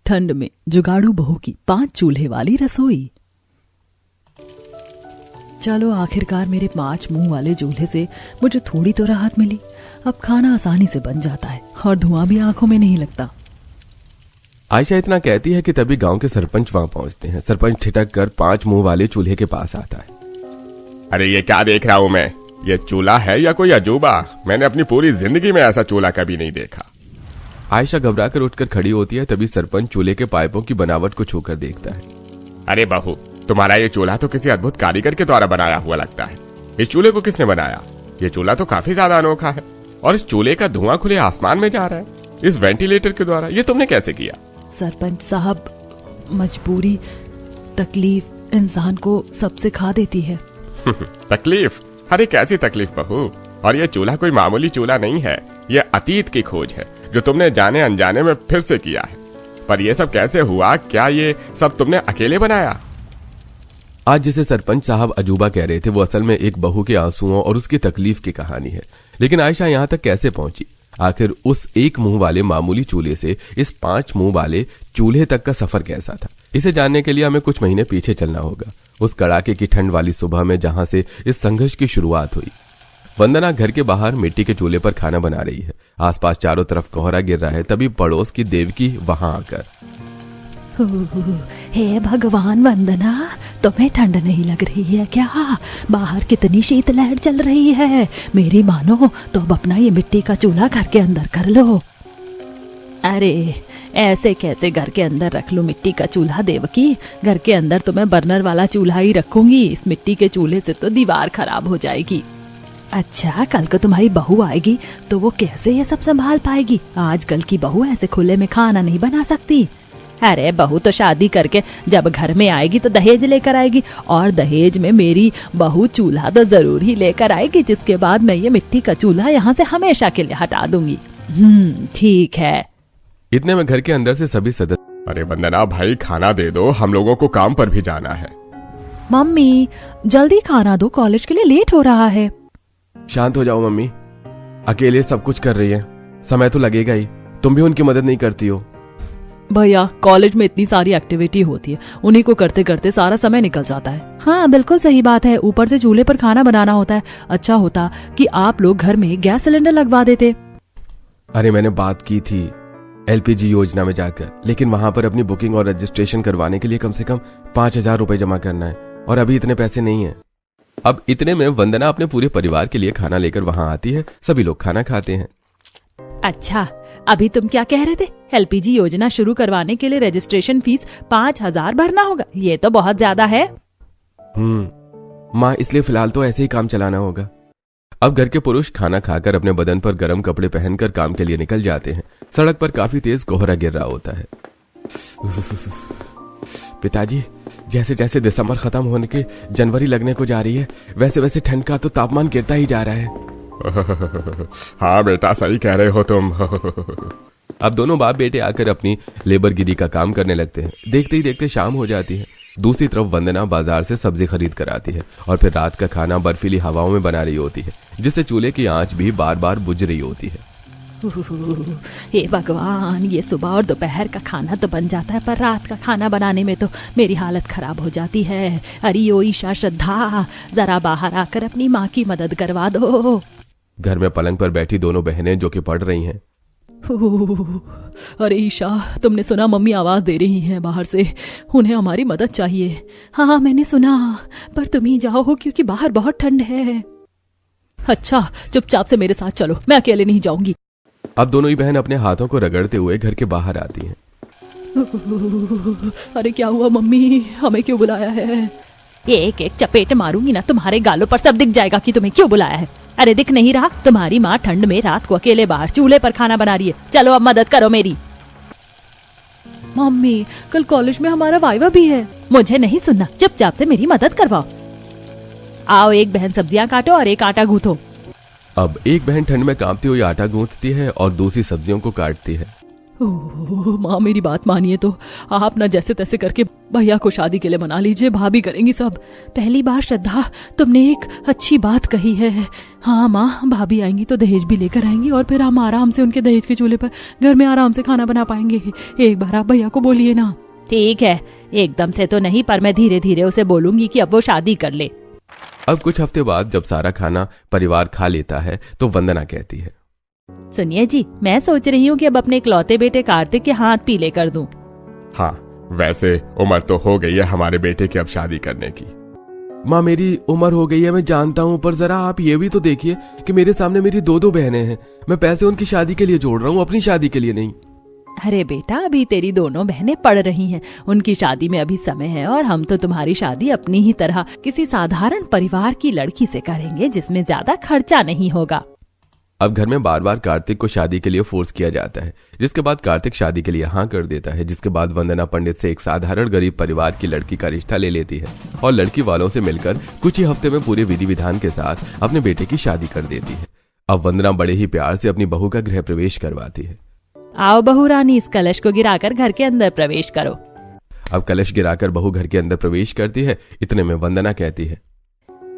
ठंड में जुगाड़ू बहू की 5 चूल्हे वाली रसोई। चलो आखिरकार मेरे 5 मुंह वाले चूल्हे से मुझे थोड़ी तो राहत मिली। अब खाना आसानी से बन जाता है और धुआं भी आंखों में नहीं लगता। आयशा इतना कहती है कि तभी गांव के सरपंच वहां पहुंचते हैं। सरपंच ठिठक कर 5 मुंह वाले चूल्हे के पास आता है। अरे ये क्या देख रहा हूं मैं? ये चूल्हा है या कोई अजूबा? मैंने अपनी पूरी जिंदगी में ऐसा चूल्हा कभी नहीं देखा। आयशा घबरा कर उठकर खड़ी होती है। तभी सरपंच चूल्हे के पाइपों की बनावट को छूकर देखता है। अरे बहू, तुम्हारा ये चूल्हा तो किसी अद्भुत कारीगर के द्वारा बनाया हुआ लगता है। इस चूल्हे को किसने बनाया? ये चूल्हा तो काफी ज्यादा अनोखा है और इस चूल्हे का धुआं खुले आसमान में जा रहा है इस वेंटिलेटर के द्वारा। ये तुमने कैसे किया? सरपंच साहब, मजबूरी, तकलीफ इंसान को सब सिखा देती है। तकलीफ? अरे कैसी तकलीफ बहू? और ये चूल्हा कोई मामूली चूल्हा नहीं है। ये अतीत की खोज है जो तुमने जाने अनजाने में फिर से किया है। पर ये सब कैसे हुआ? क्या ये सब तुमने अकेले बनाया? आज जिसे सरपंच साहब अजूबा कह रहे थे वो असल में एक बहू के आंसुओं और उसकी तकलीफ की कहानी है। लेकिन आयशा यहाँ तक कैसे पहुंची? आखिर उस एक मुंह वाले मामूली चूल्हे से इस 5 मुंह वाले चूल्हे तक का सफर कैसा था, इसे जानने के लिए हमें कुछ महीने पीछे चलना होगा। उस कड़ाके की ठंड वाली सुबह में जहां से इस संघर्ष की शुरुआत हुई। वंदना घर के बाहर मिट्टी के चूल्हे पर खाना बना रही है। आसपास चारों तरफ कोहरा गिर रहा है। तभी पड़ोस की देवकी वहां आकर, हे भगवान वंदना, तुम्हें ठंड नहीं लग रही है क्या? बाहर कितनी शीतलहर चल रही है। मेरी मानो तो अब अपना ये मिट्टी का चूल्हा घर के अंदर कर लो। अरे ऐसे कैसे घर के अंदर रख लूं मिट्टी का चूल्हा देवकी? घर के अंदर तो मैं बर्नर वाला चूल्हा ही रखूंगी। इस मिट्टी के चूल्हे से तो दीवार खराब हो जाएगी। अच्छा, कल को तुम्हारी बहू आएगी तो वो कैसे ये सब संभाल पाएगी? आजकल की बहू ऐसे खुले में खाना नहीं बना सकती। अरे बहू तो शादी करके जब घर में आएगी तो दहेज लेकर आएगी और दहेज में मेरी बहू चूल्हा तो जरूर ही लेकर आएगी, जिसके बाद मैं ये मिट्टी का चूल्हा यहाँ से हमेशा के लिए हटा दूंगी। ठीक है। इतने में घर के अंदर से सभी सदस्य, अरे वंदना भाई, खाना दे दो, हम लोगों को काम पर भी जाना है। मम्मी जल्दी खाना दो, कॉलेज के लिए लेट हो रहा है। शांत हो जाओ मम्मी, अकेले सब कुछ कर रही है, समय तो लगेगा ही। तुम भी उनकी मदद नहीं करती हो। भैया कॉलेज में इतनी सारी एक्टिविटी होती है, उन्हीं को करते करते सारा समय निकल जाता है। हाँ बिल्कुल सही बात है, ऊपर से चूल्हे पर खाना बनाना होता है। अच्छा होता कि आप लोग घर में गैस सिलेंडर लगवा देते। अरे मैंने बात की थी एलपीजी योजना में जाकर, लेकिन वहां पर अपनी बुकिंग और रजिस्ट्रेशन करवाने के लिए कम से कम 5,000 रुपए जमा करना है और अभी इतने पैसे नहीं है। अब इतने में वंदना अपने पूरे परिवार के लिए खाना लेकर वहां आती है। सभी लोग खाना खाते हैं। अच्छा, अभी तुम क्या कह रहे थे? एलपीजी योजना शुरू करवाने के लिए रजिस्ट्रेशन फीस 5,000 भरना होगा? ये तो बहुत ज्यादा है। माँ, इसलिए फिलहाल तो ऐसे ही काम चलाना होगा। अब घर के पुरुष खाना खाकर अपने बदन पर गर्म कपड़े पहनकर काम के लिए निकल जाते हैं। सड़क पर काफी तेज कोहरा गिर रहा होता है। पिताजी, जैसे जैसे दिसंबर खत्म होने के जनवरी लगने को जा रही है, वैसे वैसे ठंड का तो तापमान गिरता ही जा रहा है। हाँ बेटा, सही कह रहे हो तुम। अब दोनों बाप बेटे आकर अपनी लेबरगिरी का काम करने लगते हैं। देखते ही देखते शाम हो जाती है। दूसरी तरफ वंदना बाजार से सब्जी खरीद कर आती है और फिर रात का खाना बर्फीली हवाओं में बना रही होती है, जिससे चूल्हे की आंच भी बार बार बुझ रही होती है। हे भगवान, ये सुबह और दोपहर का खाना तो बन जाता है, पर रात का खाना बनाने में तो मेरी हालत खराब हो जाती है। अरे ओ ईशा श्रद्धा, जरा बाहर आकर अपनी माँ की मदद करवा दो। घर में पलंग पर बैठी दोनों बहनें जो कि पढ़ रही हैं। अरे ईशा, तुमने सुना? मम्मी आवाज दे रही हैं बाहर से, उन्हें हमारी मदद चाहिए। हाँ मैंने सुना, पर तुम ही जाओ क्योंकि बाहर बहुत ठंड है। अच्छा, चुपचाप से मेरे साथ चलो, मैं अकेले नहीं जाऊंगी। अब दोनों ही बहन अपने हाथों को रगड़ते हुए घर के बाहर आती हैं। अरे क्या हुआ मम्मी, हमें क्यों बुलाया है? एक एक चपेट मारूंगी ना तुम्हारे गालों पर, सब दिख जाएगा कि तुम्हें क्यों बुलाया है। अरे दिख नहीं रहा? तुम्हारी माँ ठंड में रात को अकेले बाहर चूल्हे पर खाना बना रही है। चलो अब मदद करो मेरी। मम्मी, कल कॉलेज में हमारा वाइवा भी है। मुझे नहीं सुनना, चुपचाप से मेरी मदद करवाओ। आओ, एक बहन सब्जियां काटो और एक आटा गूंथो। अब एक बहन ठंड में कांपती हुई आटा गूंथती है और दूसरी सब्जियों को काटती है। ओह माँ, मेरी बात मानिए तो आप ना जैसे तैसे करके भैया को शादी के लिए मना लीजिए, भाभी करेंगी सब। पहली बार श्रद्धा, तुमने एक अच्छी बात कही है। हाँ माँ, भाभी आएंगी तो दहेज भी लेकर आएंगी और फिर हम आराम से उनके दहेज के चूल्हे पर घर में आराम से खाना बना पाएंगे। एक बार आप भैया को बोलिए ना। ठीक है, एकदम से तो नहीं, पर मैं धीरे धीरे उसे बोलूंगी कि अब वो शादी कर ले। अब कुछ हफ्ते बाद जब सारा खाना परिवार खा लेता है तो वंदना कहती है, सुनिए जी, मैं सोच रही हूँ कि अब अपने इकलौते बेटे कार्तिक के हाथ पीले कर दूं। हाँ, वैसे उम्र तो हो गई है हमारे बेटे की अब शादी करने की। माँ मेरी उम्र हो गई है, मैं जानता हूँ, पर जरा आप ये भी तो देखिए कि मेरे सामने मेरी दो बहनें हैं। मैं पैसे उनकी शादी के लिए जोड़ रहा हूँ, अपनी शादी के लिए नहीं। अरे बेटा, अभी तेरी दोनों बहनें पढ़ रही हैं, उनकी शादी में अभी समय है, और हम तो तुम्हारी शादी अपनी ही तरह किसी साधारण परिवार की लड़की से करेंगे जिसमें ज्यादा खर्चा नहीं होगा। अब घर में बार बार कार्तिक को शादी के लिए फोर्स किया जाता है, जिसके बाद कार्तिक शादी के लिए हाँ कर देता है, जिसके बाद वंदना पंडित से एक साधारण गरीब परिवार की लड़की का रिश्ता ले लेती है और लड़की वालों से मिलकर कुछ ही हफ्ते में पूरे विधि विधान के साथ अपने बेटे की शादी कर देती है। अब वंदना बड़े ही प्यार से अपनी बहू का गृह प्रवेश करवाती है। आओ बहू रानी, इस कलश को गिराकर घर के अंदर प्रवेश करो। अब कलश गिराकर बहू घर के अंदर प्रवेश करती है। इतने में वंदना कहती है,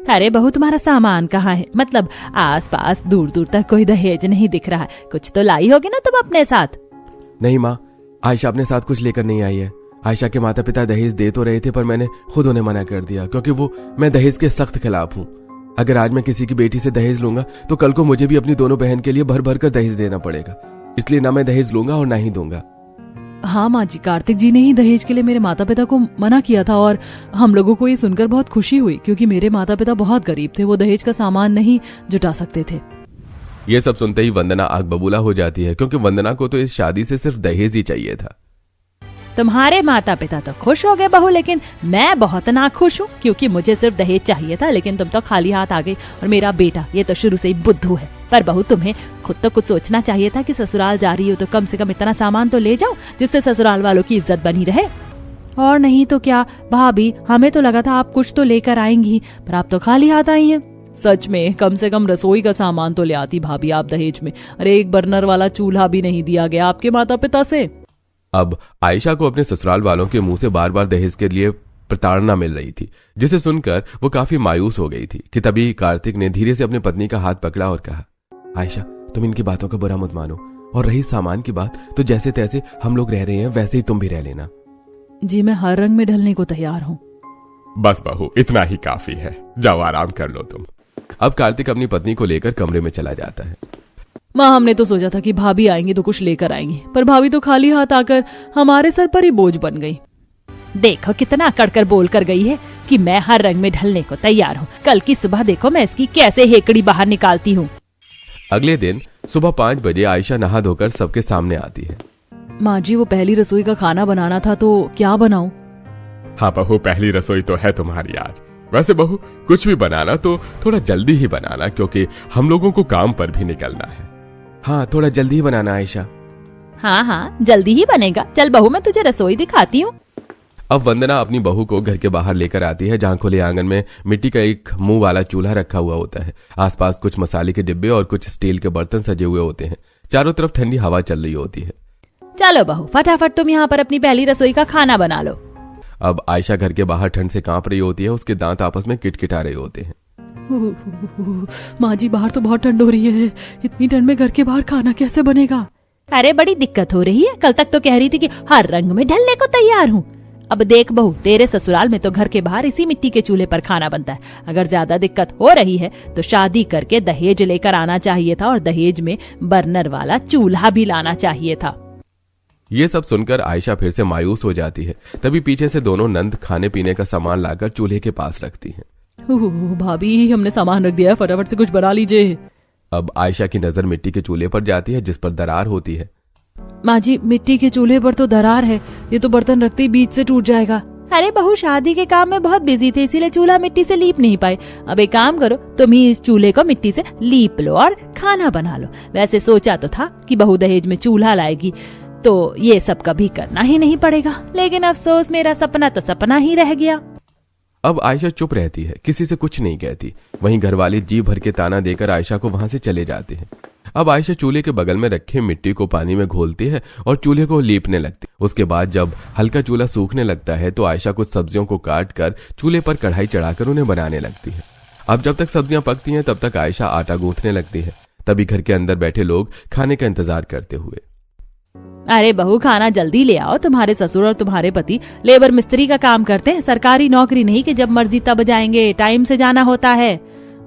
अरे बहू, तुम्हारा सामान कहाँ है? मतलब आसपास दूर दूर तक कोई दहेज नहीं दिख रहा है, कुछ तो लाई होगी ना तुम अपने साथ? नहीं माँ, आयशा अपने साथ कुछ लेकर नहीं आई है। आयशा के माता पिता दहेज दे तो रहे थे, पर मैंने खुद उन्हें मना कर दिया, क्योंकि मैं दहेज के सख्त खिलाफ हूँ। अगर आज मैं किसी की बेटी से दहेज लूंगा तो कल को मुझे भी अपनी दोनों बहन के लिए भर भर कर दहेज देना पड़ेगा, इसलिए ना मैं दहेज लूंगा और ना ही दूंगा। हाँ माँ जी, कार्तिक जी ने ही दहेज के लिए मेरे माता पिता को मना किया था और हम लोगों को ये सुनकर बहुत खुशी हुई, क्योंकि मेरे माता पिता बहुत गरीब थे, वो दहेज का सामान नहीं जुटा सकते थे। ये सब सुनते ही वंदना आग बबूला हो जाती है, क्योंकि वंदना को तो इस शादी से सिर्फ दहेज ही चाहिए था। तुम्हारे माता पिता तो खुश हो गए बहू, लेकिन मैं बहुत नाखुश हूँ, क्योंकि मुझे सिर्फ दहेज चाहिए था, लेकिन तुम तो खाली हाथ आ गई। और मेरा बेटा ये तो शुरू से ही बुद्धू है। पर बहू, तुम्हें खुद तो कुछ सोचना चाहिए था कि ससुराल जा रही हो तो कम से कम इतना सामान तो ले जाओ जिससे ससुराल वालों की इज्जत बनी रहे। और नहीं तो क्या भाभी, हमें तो लगा था आप कुछ तो लेकर आएंगी, पर आप तो खाली हाथ आई हैं। सच में कम से कम रसोई का सामान तो ले आती भाभी आप दहेज में। अरे एक बर्नर वाला चूल्हा भी नहीं दिया गया आपके माता पिता से। अब आयशा को अपने ससुराल वालों के मुंह से बार बार दहेज के लिए प्रताड़ना मिल रही थी, जिसे सुनकर वो काफी मायूस हो गई थी कि तभी कार्तिक ने धीरे से अपनी पत्नी का हाथ पकड़ा और कहा, आयशा तुम इनकी बातों का बुरा मत मानो, और रही सामान की बात तो जैसे तैसे हम लोग रह रहे हैं वैसे ही तुम भी रह लेना। जी मैं हर रंग में ढलने को तैयार हूँ। बस बहू, इतना ही काफी है, जाओ आराम कर लो तुम। अब कार्तिक अपनी पत्नी को लेकर कमरे में चला जाता है। माँ, हमने तो सोचा था कि भाभी आएंगी तो कुछ लेकर आएंगी, पर भाभी तो खाली हाथ आकर हमारे सर पर ही बोझ बन गई। देखो कितना अकड़कर बोल कर गई है कि मैं हर रंग में ढलने को तैयार हूँ। कल की सुबह देखो मैं इसकी कैसे हेकड़ी बाहर निकालती हूँ। अगले दिन सुबह 5 बजे आयशा नहा धोकर सबके सामने आती है। माँ जी, वो पहली रसोई का खाना बनाना था तो क्या बनाऊं? हाँ बहू, पहली रसोई तो है तुम्हारी आज। वैसे बहू, कुछ भी बनाना तो थोड़ा जल्दी ही बनाना, क्योंकि हम लोगों को काम पर भी निकलना है। हाँ, थोड़ा जल्दी ही बनाना आयशा। हाँ हाँ, जल्दी ही बनेगा। चल बहू, मैं तुझे रसोई दिखाती हूँ। अब वंदना अपनी बहू को घर के बाहर लेकर आती है, जहां खुले आंगन में मिट्टी का एक मुंह वाला चूल्हा रखा हुआ होता है। आसपास कुछ मसाले के डिब्बे और कुछ स्टील के बर्तन सजे हुए होते हैं। चारों तरफ ठंडी हवा चल रही होती है। चलो बहू, फटाफट तुम यहाँ पर अपनी पहली रसोई का खाना बना लो। अब आयशा घर के बाहर ठंड से कांप रही होती है, उसके दांत आपस में किटकिटा रहे होते हैं। माँ जी, बाहर तो बहुत ठंड हो रही है, इतनी ठंड में घर के बाहर खाना कैसे बनेगा? अरे बड़ी दिक्कत हो रही है, कल तक तो कह रही थी कि हर रंग में ढलने को तैयार हूँ। अब देख बहू, तेरे ससुराल में तो घर के बाहर इसी मिट्टी के चूल्हे पर खाना बनता है। अगर ज्यादा दिक्कत हो रही है तो शादी करके दहेज लेकर आना चाहिए था, और दहेज में बर्नर वाला चूल्हा भी लाना चाहिए था। ये सब सुनकर आयशा फिर से मायूस हो जाती है। तभी पीछे से दोनों नंद खाने पीने का सामान लाकर चूल्हे के पास रखती हैं। भाभी, हमने सामान रख दिया है, फटाफट से कुछ बना लीजिए। अब आयशा की नजर मिट्टी के चूल्हे पर जाती है, जिस पर दरार होती है। माँ जी, मिट्टी के चूल्हे पर तो दरार है, ये तो बर्तन रखते ही बीच से टूट जाएगा। अरे बहू, शादी के काम में बहुत बिजी थे, इसीलिए चूल्हा मिट्टी से लीप नहीं पाए। अब एक काम करो, तुम ही इस चूल्हे को मिट्टी से लीप लो और खाना बना लो। वैसे सोचा तो था कि बहू दहेज में चूल्हा लाएगी तो ये सब कभी करना ही नहीं पड़ेगा, लेकिन अफसोस मेरा सपना तो सपना ही रह गया। अब आयशा चुप रहती है, किसी से कुछ नहीं कहती। वहीं घरवाले जी भर के ताना देकर आयशा को वहां से चले जाते हैं। अब आयशा चूल्हे के बगल में रखे मिट्टी को पानी में घोलती है और चूल्हे को लीपने लगती है। उसके बाद जब हल्का चूल्हा सूखने लगता है तो आयशा कुछ सब्जियों को काट कर चूल्हे पर कढ़ाई चढ़ाकर उन्हें बनाने लगती है। अब जब तक सब्जियां पकती हैं तब तक आयशा आटा गूंथने लगती है। तभी घर के अंदर बैठे लोग खाने का इंतजार करते हुए, अरे बहू खाना जल्दी ले आओ, तुम्हारे ससुर और तुम्हारे पति लेबर मिस्त्री का काम करते हैं, सरकारी नौकरी नहीं कि जब मर्जी तब जाएंगे, टाइम से जाना होता है।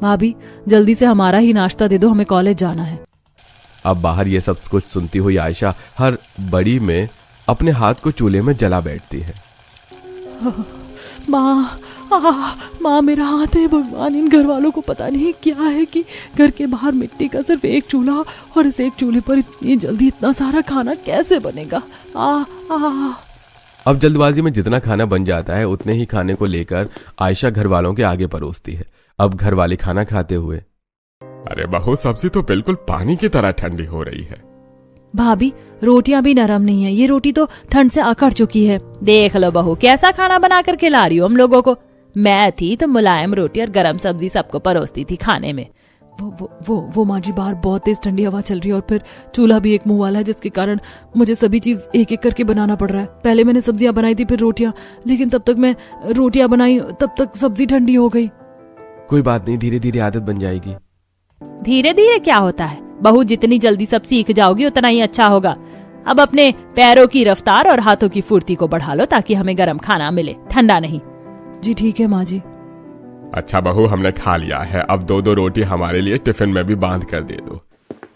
भाभी जल्दी से हमारा ही नाश्ता दे दो, हमें कॉलेज जाना है। अब बाहर ये सब कुछ सुनती हुई आयशा हर बड़ी में अपने हाथ को चूल्हे में जला बैठती है। माँ मेरा हाथ है भगवान, इन घर वालों को पता नहीं क्या है कि घर के बाहर मिट्टी का सिर्फ एक चूल्हा और इस एक चूल्हे पर इतनी जल्दी इतना सारा खाना कैसे बनेगा। अब जल्दबाजी में जितना खाना बन जाता है उतने ही खाने को लेकर आयशा घर वालों के आगे परोसती है। अब घर वाले खाना खाते हुए, अरे बहू सब्जी तो बिल्कुल पानी की तरह ठंडी हो रही है। भाभी रोटियां भी नरम नहीं है, ये रोटी तो ठंड से अकड़ चुकी है। देख लो बहू कैसा खाना बना कर खिला रही हो हम लोगों को। मैं थी तो मुलायम रोटी और गरम सब्जी सबको परोसती थी खाने में। वो माँ जी बाहर बहुत तेज ठंडी हवा चल रही है और फिर चूल्हा भी एक मुंह वाला है, जिसके कारण मुझे सभी चीज एक एक करके बनाना पड़ रहा है। पहले मैंने सब्जियां बनाई थी फिर रोटियां, लेकिन तब तक मैं रोटियां बनाई तब तक सब्जी ठंडी हो गई। कोई बात नहीं, धीरे धीरे आदत बन जाएगी। धीरे धीरे क्या होता है बहू, जितनी जल्दी सब सीख जाओगी उतना ही अच्छा होगा। अब अपने पैरों की रफ्तार और हाथों की फुर्ती को बढ़ा लो ताकि हमें गर्म खाना मिले, ठंडा नहीं। जी ठीक है माँ जी। अच्छा बहू हमने खा लिया है, अब 2-2 रोटी हमारे लिए टिफिन में भी बांध कर दे दो।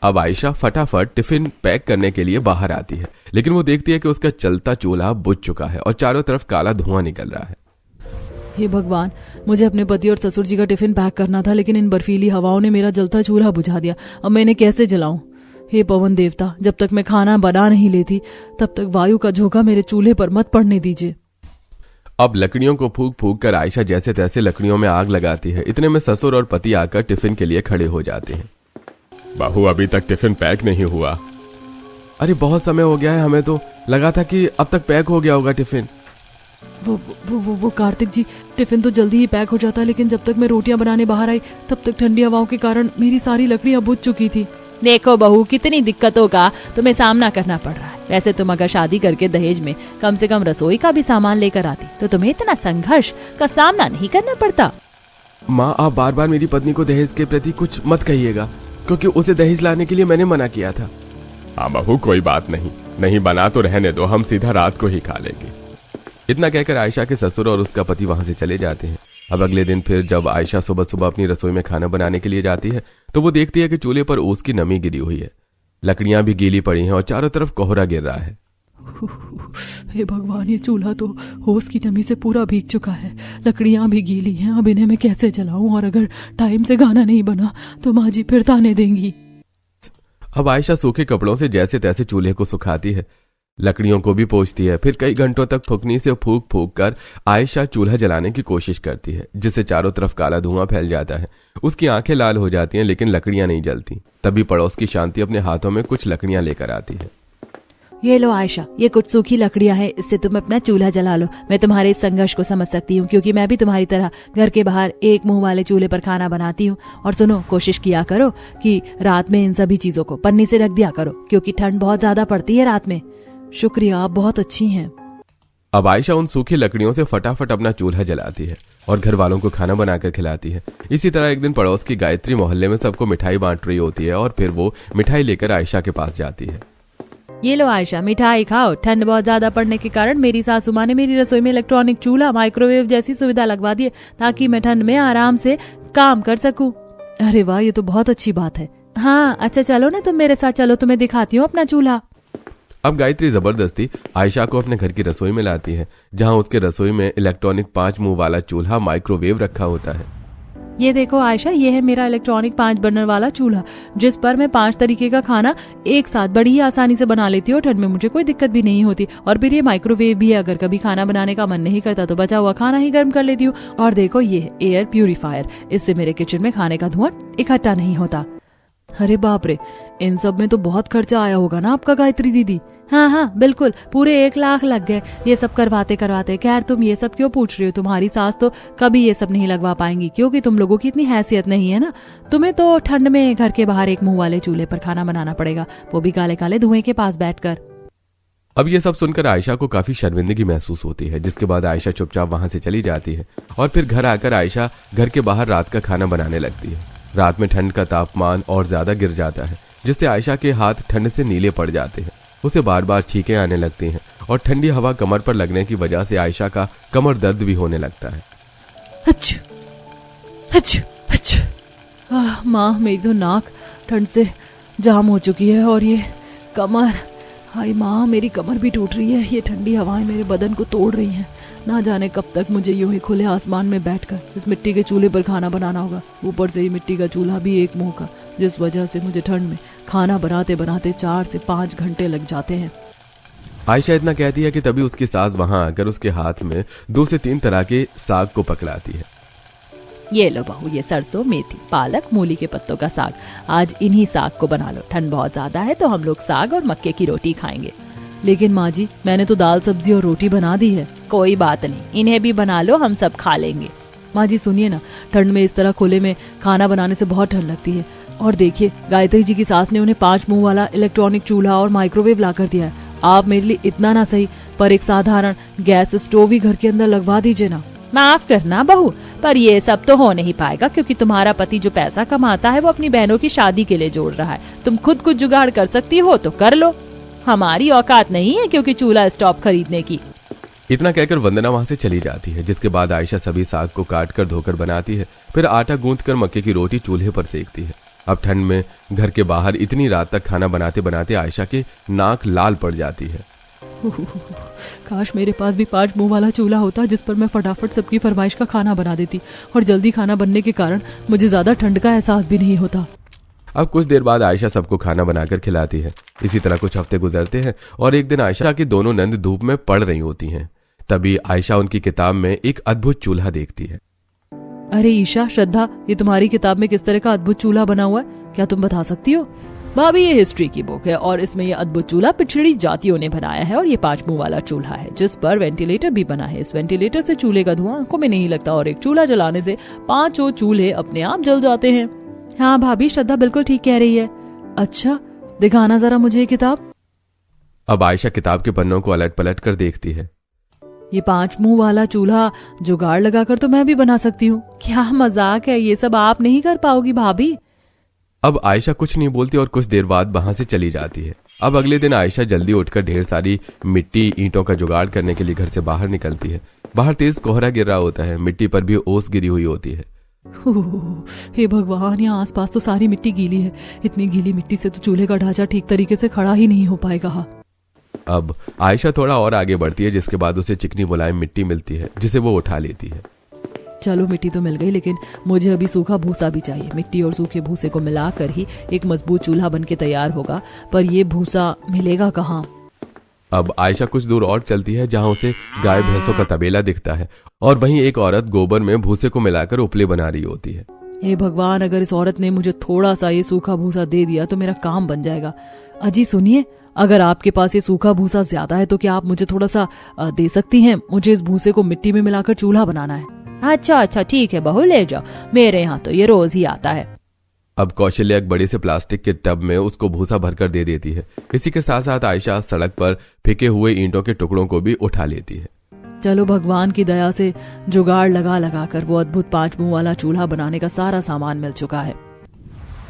अब आयशा फटाफट टिफिन पैक करने के लिए बाहर आती है, लेकिन वो देखती है कि उसका चलता चूल्हा बुझ चुका है और चारों तरफ काला धुआं निकल रहा है। हे भगवान, मुझे अपने पति और ससुर जी का टिफिन पैक करना था, लेकिन इन बर्फीली हवाओं ने मेरा जलता चूल्हा बुझा दिया। अब मैं इन्हें कैसे जलाऊं? हे पवन देवता, जब तक मैं खाना बना नहीं लेती तब तक वायु का झोंका मेरे चूल्हे पर मत पड़ने दीजिए। अब लकड़ियों को फूंक फूंक कर आयशा जैसे तैसे लकड़ियों में आग लगाती है। इतने में ससुर और पति आकर टिफिन के लिए खड़े हो जाते हैं। बहू अभी तक टिफिन पैक नहीं हुआ। अरे बहुत समय हो गया है, हमें तो लगा था कि अब तक पैक हो गया होगा टिफिन। वो कार्तिक जी, टिफिन तो जल्दी ही पैक हो जाता, लेकिन जब तक मैं रोटियां बनाने बाहर आई तब तक ठंडी हवाओं के कारण मेरी सारी लकड़ियां बुझ चुकी थी। देखो बहू कितनी दिक्कतों का तुम्हें सामना करना पड़ रहा है। वैसे तुम अगर शादी करके दहेज में कम से कम रसोई का भी सामान लेकर आती तो तुम्हें इतना संघर्ष का सामना नहीं करना पड़ता। माँ आप बार बार मेरी पत्नी को दहेज के प्रति कुछ मत कहिएगा, क्योंकि उसे दहेज लाने के लिए मैंने मना किया था। हाँ बहू कोई बात नहीं बना तो रहने दो, हम सीधा रात को ही खा लेंगे। इतना कहकर आयशा के ससुर और उसका पति वहां से चले जाते हैं। अब अगले दिन फिर जब आयशा सुबह सुबह अपनी रसोई में खाना बनाने के लिए जाती है तो वो देखती है कि चूल्हे पर ओस की नमी गिरी हुई है, लकड़ियां भी गीली पड़ी हैं और चारों तरफ कोहरा गिर रहा है। हे भगवान, ये चूल्हा तो ओस की नमी से पूरा भीग चुका है, लकड़ियां भी गीली हैं। अब इन्हें मैं कैसे जलाऊं? और अगर टाइम से खाना नहीं बना तो माँ जी फिर ताने देंगी। अब आयशा सूखे कपड़ों से जैसे तैसे चूल्हे को सुखाती है, लकड़ियों को भी पोंछती है। फिर कई घंटों तक फुकनी से फूंक फूंक कर आयशा चूल्हा जलाने की कोशिश करती है, जिससे चारों तरफ काला धुआं फैल जाता है। उसकी आंखें लाल हो जाती हैं, लेकिन लकड़ियां नहीं जलती। तभी पड़ोस की शांति अपने हाथों में कुछ लकड़ियां लेकर आती है। ये लो आयशा, ये कुछ सूखी लकड़ियां हैं, इससे तुम अपना चूल्हा जला लो। मैं तुम्हारे इस संघर्ष को समझ सकती हूँ, क्योंकि मैं भी तुम्हारी तरह घर के बाहर एक मुंह वाले चूल्हे पर खाना बनाती हूँ। और सुनो, कोशिश किया करो कि रात में इन सभी चीजों को पन्नी से रख दिया करो, क्योंकि ठंड बहुत ज्यादा पड़ती है रात में। शुक्रिया, आप बहुत अच्छी हैं। अब आयशा उन सूखी लकड़ियों से फटाफट अपना चूल्हा जलाती है और घर वालों को खाना बनाकर खिलाती है। इसी तरह एक दिन पड़ोस की गायत्री मोहल्ले में सबको मिठाई बांट रही होती है और फिर वो मिठाई लेकर आयशा के पास जाती है। ये लो आयशा, मिठाई खाओ। ठंड बहुत ज्यादा पड़ने के कारण मेरी सासू माँ ने मेरी रसोई में इलेक्ट्रॉनिक चूल्हा, माइक्रोवेव जैसी सुविधा लगवा दी है, ताकि मैं ठंड में आराम से काम कर सकूं। अरे वाह, ये तो बहुत अच्छी बात है। हाँ अच्छा चलो ना, तुम मेरे साथ चलो, तुम्हें दिखाती हूँ अपना चूल्हा। अब गायत्री जबरदस्ती आयशा को अपने घर की रसोई में लाती है, जहां उसके रसोई में इलेक्ट्रॉनिक 5 मुंह वाला चूल्हा माइक्रोवेव रखा होता है। ये देखो आयशा, ये है मेरा इलेक्ट्रॉनिक 5 बर्नर वाला चूल्हा, जिस पर मैं 5 तरीके का खाना एक साथ बड़ी ही आसानी से बना लेती हूँ। ठंड में मुझे कोई दिक्कत भी नहीं होती। और फिर ये माइक्रोवेव भी है, अगर कभी खाना बनाने का मन नहीं करता तो बचा हुआ खाना ही गर्म कर लेती हूँ। और देखो, ये है एयर प्यूरिफायर, इससे मेरे किचन में खाने का धुआं इकट्ठा नहीं होता। अरे बाप रे, इन सब में तो बहुत खर्चा आया होगा ना आपका गायत्री दीदी। हाँ बिल्कुल, पूरे 1 लाख लग गए ये सब करवाते करवाते। खैर तुम ये सब क्यों पूछ रही हो, तुम्हारी सास तो कभी ये सब नहीं लगवा पाएंगी, क्योंकि तुम लोगों की इतनी हैसियत नहीं है ना। तुम्हें तो ठंड में घर के बाहर एक मुंह वाले चूल्हे पर खाना बनाना पड़ेगा, वो भी काले काले धुएं के पास बैठकर। अब ये सब सुनकर आयशा को काफी शर्मिंदगी महसूस होती है, जिसके बाद आयशा चुपचाप वहां से चली जाती है और फिर घर आकर आयशा घर के बाहर रात का खाना बनाने लगती है। रात में ठंड का तापमान और ज्यादा गिर जाता है, जिससे आयशा के हाथ ठंड से नीले पड़ जाते हैं। उसे बार बार छींकें आने लगती हैं और ठंडी हवा कमर पर लगने की वजह से आयशा का कमर दर्द भी होने लगता है। माँ, मेरी तो नाक ठंड से जाम हो चुकी है और ये कमर, हाय माँ मेरी कमर भी टूट रही है। ये ठंडी हवाएं मेरे बदन को तोड़ रही हैं। ना जाने कब तक मुझे यूं ही खुले आसमान में बैठकर इस मिट्टी के चूल्हे पर खाना बनाना होगा। ऊपर से ये मिट्टी का चूल्हा भी एक मुंह का, जिस वजह से मुझे ठंड में खाना बनाते बनाते 4 से 5 घंटे लग जाते हैं। आयशा इतना कहती है कि तभी उसकी सास वहां आकर उसके हाथ में 2 से 3 तरह के साग को पकड़ाती है। ये लो बहू, ये सरसों, मेथी, पालक, मूली के पत्तों का साग, आज इन्हीं साग को बना लो। ठंड बहुत ज्यादा है तो हम लोग साग और मक्के की रोटी खाएंगे। लेकिन माँ जी, मैंने तो दाल सब्जी और रोटी बना दी है। कोई बात नहीं, इन्हें भी बना लो, हम सब खा लेंगे। माँ जी सुनिए ना, ठंड में इस तरह खुले में खाना बनाने से बहुत ठंड लगती है। और देखिए, गायत्री जी की सास ने उन्हें 5 मुंह वाला इलेक्ट्रॉनिक चूल्हा और माइक्रोवेव ला कर दिया है। आप मेरे लिए इतना ना सही, पर एक साधारण गैस स्टोव ही घर के अंदर लगवा दीजिए ना। माफ करना बहू, पर ये सब तो हो नहीं पाएगा, क्योंकि तुम्हारा पति जो पैसा कमाता है वो अपनी बहनों की शादी के लिए जोड़ रहा है। तुम खुद कुछ जुगाड़ कर सकती हो तो कर लो, हमारी औकात नहीं है क्योंकि चूल्हा स्टोव खरीदने की। इतना कहकर वंदना वहां से चली जाती है, जिसके बाद आयशा सभी साग को काट कर धोकर बनाती है, फिर आटा गूंथ कर मक्के की रोटी चूल्हे पर सेकती है। अब ठंड में घर के बाहर इतनी रात तक खाना बनाते बनाते आयशा की नाक लाल पड़ जाती है। काश मेरे पास भी 5 मुंह वाला चूल्हा होता, जिस पर मैं फटाफट सबकी फरमाइश का खाना बना देती, और जल्दी खाना बनने के कारण मुझे ज्यादा ठंड का एहसास भी नहीं होता। अब कुछ देर बाद आयशा सबको खाना बनाकर खिलाती है। इसी तरह कुछ हफ्ते गुजरते हैं और एक दिन आयशा की दोनों नंद धूप में पड़ रही होती हैं। तभी आयशा उनकी किताब में एक अद्भुत चूल्हा देखती है। अरे ईशा, श्रद्धा, ये तुम्हारी किताब में किस तरह का अद्भुत चूल्हा बना हुआ है, क्या तुम बता सकती हो? भाभी, ये हिस्ट्री की बुक है और इसमें ये अद्भुत चूल्हा पिछड़ी जातियों ने बनाया है, और ये 5 मुंह वाला चूल्हा है जिस पर वेंटिलेटर भी बना है। इस वेंटिलेटर से चूल्हे का धुआं आंखों में नहीं लगता और एक चूल्हा जलाने से 5 चूल्हे अपने आप जल जाते हैं। हाँ भाभी, श्रद्धा बिल्कुल ठीक कह रही है। अच्छा, दिखाना जरा मुझे ये किताब। अब आयशा किताब के पन्नों को अलट पलट कर देखती है। ये 5 मुंह वाला चूल्हा जुगाड़ लगाकर तो मैं भी बना सकती हूँ। क्या मजाक है, ये सब आप नहीं कर पाओगी भाभी। अब आयशा कुछ नहीं बोलती और कुछ देर बाद वहां से चली जाती है। अब अगले दिन आयशा जल्दी उठकर ढेर सारी मिट्टी ईंटों का जुगाड़ करने के लिए घर से बाहर निकलती है। बाहर तेज कोहरा गिर रहा होता है, मिट्टी पर भी ओस गिरी हुई होती है। हे भगवान, यहाँ आसपास तो सारी मिट्टी गीली है। इतनी गीली मिट्टी से तो चूल्हे का ढांचा ठीक तरीके से खड़ा ही नहीं हो पाएगा। अब आयशा थोड़ा और आगे बढ़ती है, जिसके बाद उसे चिकनी मुलायम मिट्टी मिलती है, जिसे वो उठा लेती है। चलो, मिट्टी तो मिल गई, लेकिन मुझे अभी सूखा भूसा भी चाहिए। मिट्टी और सूखे भूसे को मिलाकर ही एक मजबूत चूल्हा बनके तैयार होगा, पर ये भूसा मिलेगा कहाँ? अब आयशा कुछ दूर और चलती है, जहां उसे गाय भैंसों का तबेला दिखता है और वहीं एक औरत गोबर में भूसे को मिलाकर उपले बना रही होती है। हे भगवान, अगर इस औरत ने मुझे थोड़ा सा ये सूखा भूसा दे दिया तो मेरा काम बन जाएगा। अजी सुनिए, अगर आपके पास ये सूखा भूसा ज्यादा है तो क्या आप मुझे थोड़ा सा दे सकती हैं? मुझे इस भूसे को मिट्टी में मिलाकर चूल्हा बनाना है। अच्छा, ठीक है बहू, ले जाओ, मेरे यहाँ तो ये रोज ही आता है। अब कौशल्या एक बड़े से प्लास्टिक के टब में उसको भूसा भरकर दे देती है। इसी के साथ साथ आयशा सड़क पर फेंके हुए ईंटों के टुकड़ों को भी उठा लेती है। चलो, भगवान की दया से जुगाड़ लगा कर वो अद्भुत 5 मुंह वाला चूल्हा बनाने का सारा सामान मिल चुका है।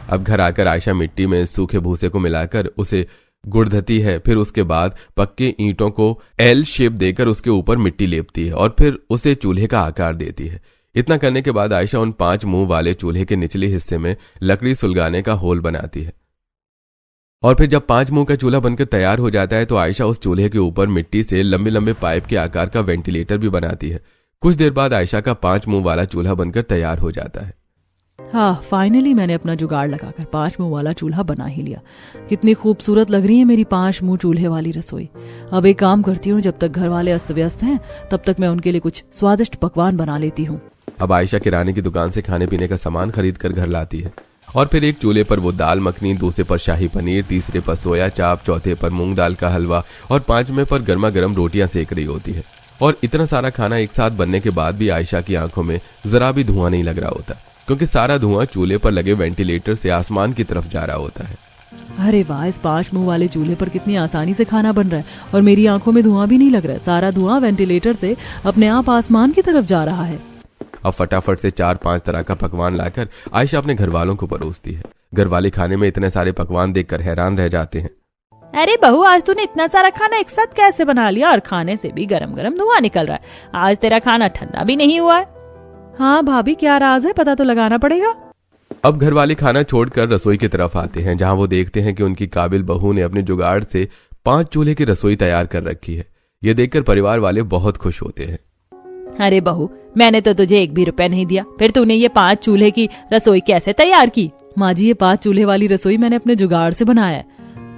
अब घर आकर आयशा मिट्टी में सूखे भूसे को मिलाकर उसे गुड़धती है, फिर उसके बाद पक्के ईंटों को एल शेप देकर उसके ऊपर मिट्टी लेपती है और फिर उसे चूल्हे का आकार देती है। इतना करने के बाद आयशा उन 5 मुंह वाले चूल्हे के निचले हिस्से में लकड़ी सुलगाने का होल बनाती है और फिर जब 5 मुंह का चूल्हा बनकर तैयार हो जाता है तो आयशा उस चूल्हे के ऊपर मिट्टी से लंबे लंबे पाइप के आकार का वेंटिलेटर भी बनाती है। कुछ देर बाद आयशा का 5 मुंह वाला चूल्हा बनकर तैयार हो जाता है। हाँ, फाइनली मैंने अपना जुगाड़ लगाकर 5 मुंह वाला चूल्हा बना ही लिया। कितनी खूबसूरत लग रही है मेरी 5 मुंह चूल्हे वाली रसोई। अब एक काम करती हूँ, जब तक घर वाले अस्त व्यस्त हैं तब तक मैं उनके लिए कुछ स्वादिष्ट पकवान बना लेती हूँ। अब आयशा किराने की दुकान से खाने पीने का सामान खरीद कर घर लाती है। और फिर एक चूल्हे पर वो दाल मखनी, दूसरे पर शाही पनीर, तीसरे पर सोया चाप, चौथे पर मूंग दाल का हलवा और पांचवें पर गर्मा गर्म रोटियां सेक रही होती है। और इतना सारा खाना एक साथ बनने के बाद भी आयशा की आंखों में जरा भी धुआं नहीं लग रहा होता, क्योंकि सारा धुआं चूल्हे पर लगे वेंटिलेटर से आसमान की तरफ जा रहा होता है। अरे वाह, इस 5 मुंह वाले चूल्हे पर कितनी आसानी से खाना बन रहा है और मेरी आंखों में धुआं भी नहीं लग रहा है। सारा धुआं वेंटिलेटर से अपने आप आसमान की तरफ जा रहा है। अब फटाफट से 4-5 तरह का पकवान लाकर आयशा अपने घर वालों को परोसती है। घर वाले खाने में इतने सारे पकवान देखकर हैरान रह जाते हैं। अरे बहू, आज तूने इतना सारा खाना एक साथ कैसे बना लिया? और खाने से भी गरम गरम धुआं निकल रहा है। आज तेरा खाना ठंडा भी नहीं हुआ है। हाँ भाभी, क्या राज है? पता तो लगाना पड़ेगा। अब घर वाले खाना छोड़कर रसोई की तरफ आते हैं, जहां वो देखते हैं कि उनकी काबिल बहू ने अपने जुगाड़ से 5 चूल्हे की रसोई तैयार कर रखी है। ये देखकर परिवार वाले बहुत खुश होते हैं। अरे बहू, मैंने तो तुझे 1 भी रुपया नहीं दिया, फिर तूने ये 5 चूल्हे की रसोई कैसे तैयार की? माँ जी, ये 5 चूल्हे वाली रसोई मैंने अपने जुगाड़ से बनाया है।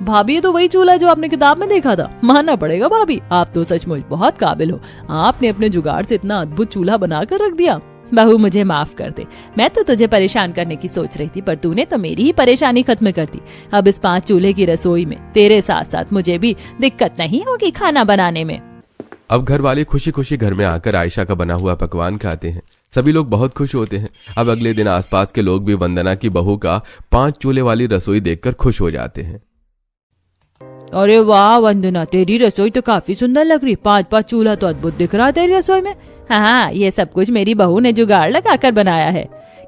भाभी, ये तो वही चूल्हा है जो आपने किताब में देखा था। मानना पड़ेगा भाभी, आप तो सचमुच बहुत काबिल हो। आपने अपने जुगाड़ से इतना अद्भुत चूल्हा बना कर रख दिया। बहू, मुझे माफ कर दे, मैं तो तुझे परेशान करने की सोच रही थी, पर तूने तो मेरी ही परेशानी खत्म कर दी। अब इस 5 चूल्हे की रसोई में तेरे साथ साथ मुझे भी दिक्कत नहीं होगी खाना बनाने में। अब घर वाले खुशी खुशी घर में आकर आयशा का बना हुआ पकवान खाते हैं। सभी लोग बहुत खुश होते हैं। अब अगले दिन आसपास के लोग भी वंदना की बहू का 5 चूल्हे वाली रसोई देखकर खुश हो जाते हैं। अरे वाह वंदना, तेरी रसोई तो काफी सुंदर लग रही। 5 चूल्हा तो अद्भुत दिख रहा है तेरी रसोई में। हाँ, ये सब कुछ मेरी बहू ने जुगाड़ लगाकर बनाया है।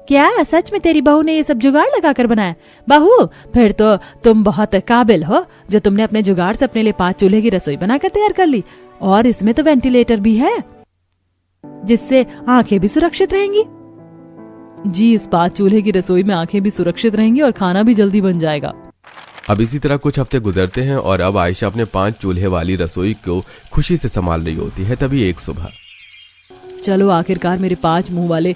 क्या सच में तेरी बहू ने ये सब जुगाड़ लगाकर बनाया? बहू, फिर तो तुम बहुत काबिल हो जो तुमने अपने जुगाड़ से अपने लिए 5 चूल्हे की रसोई बनाकर तैयार कर ली। और इसमें तो वेंटिलेटर भी है, जिससे आंखें भी सुरक्षित रहेंगी। जी, इस 5 चूल्हे की रसोई में आंखें भी सुरक्षित रहेंगी और खाना भी जल्दी बन जाएगा। अब इसी तरह कुछ हफ्ते गुजरते हैं और अब आयशा अपने 5 चूल्हे वाली रसोई को खुशी से संभाल रही होती है। तभी एक सुबह, चलो आखिरकार मेरे 5 मुंह वाले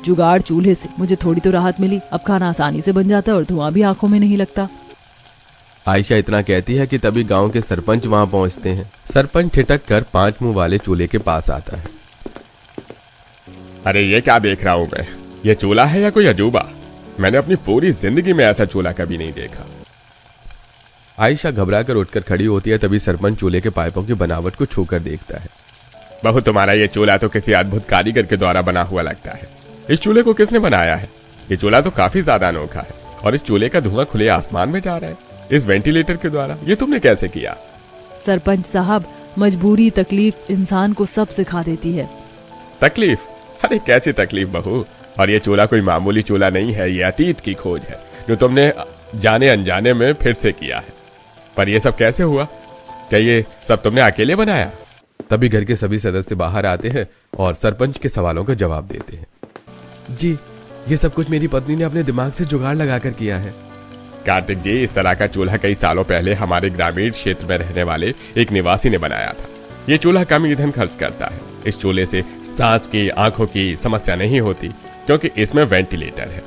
जुगाड़ चूल्हे से मुझे थोड़ी तो राहत मिली। अब खाना आसानी से बन जाता है और धुआं भी आंखों में नहीं लगता। आयशा इतना कहती है कि तभी गांव के सरपंच वहां पहुंचते हैं। सरपंच छिटक कर 5 मुंह वाले चूल्हे के पास आता है। अरे ये क्या देख रहा हूं मैं? ये चूल्हा है या कोई अजूबा? मैंने अपनी पूरी जिंदगी में ऐसा चूल्हा कभी नहीं देखा। आयशा घबरा कर उठकर खड़ी होती है। तभी सरपंच चूल्हे के पाइपों की बनावट को छूकर देखता है। बहू, तुम्हारा ये चूल्हा तो किसी अद्भुत कारीगर के द्वारा बना हुआ लगता है। इस चूल्हे को किसने बनाया है? ये चूल्हा तो काफी ज्यादा अनोखा है और इस चूल्हे का धुआं खुले आसमान में जा रहा है, इस वेंटिलेटर के द्वारा। ये तुमने कैसे किया? सरपंच साहब, मजबूरी, तकलीफ इंसान को सब सिखा देती है। तकलीफ? अरे कैसी तकलीफ बहू? और ये चूल्हा कोई मामूली चूल्हा नहीं है, ये अतीत की खोज है जो तुमने जाने अनजाने में फिर से किया है। पर ये सब कैसे हुआ? क्या ये सब तुमने अकेले बनाया? तभी घर के सभी सदस्य बाहर आते हैं और सरपंच के सवालों का जवाब देते हैं। जी, ये सब कुछ मेरी पत्नी ने अपने दिमाग से जुगाड़ लगाकर किया है। कार्तिक जी, इस तरह का चूल्हा कई सालों पहले हमारे ग्रामीण क्षेत्र में रहने वाले एक निवासी ने बनाया था। ये चूल्हा कम ईंधन खर्च करता है। इस चूल्हे से सांस की, आंखों की समस्या नहीं होती, क्योंकि इसमें वेंटिलेटर है।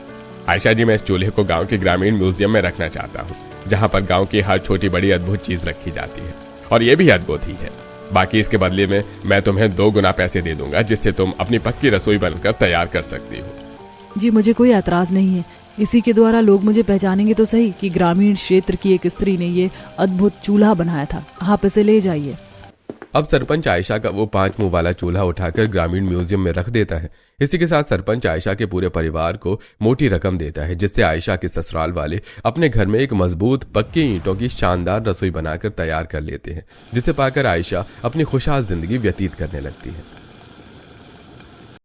आयशा जी, मैं इस चूल्हे को गांव के ग्रामीण म्यूजियम में रखना चाहता हूँ, जहाँ पर गांव की हर छोटी बड़ी अद्भुत चीज रखी जाती है। और ये भी अद्भुत ही है। बाकी इसके बदले में मैं तुम्हें 2 गुना पैसे दे दूंगा, जिससे तुम अपनी पक्की रसोई बनकर तैयार कर सकती हो। जी, मुझे कोई ऐतराज नहीं है। इसी के द्वारा लोग मुझे पहचानेंगे तो सही कि ग्रामीण क्षेत्र की एक स्त्री ने ये अद्भुत चूल्हा बनाया था। आप इसे ले जाइए। अब सरपंच आयशा का वो 5 मुंह वाला चूल्हा उठाकर ग्रामीण म्यूजियम में रख देता है। इसी के साथ सरपंच आयशा के पूरे परिवार को मोटी रकम देता है, जिससे आयशा के ससुराल वाले अपने घर में एक मजबूत पक्की ईंटों की शानदार रसोई बनाकर तैयार कर लेते हैं, जिसे पाकर आयशा अपनी खुशहाल जिंदगी व्यतीत करने लगती है।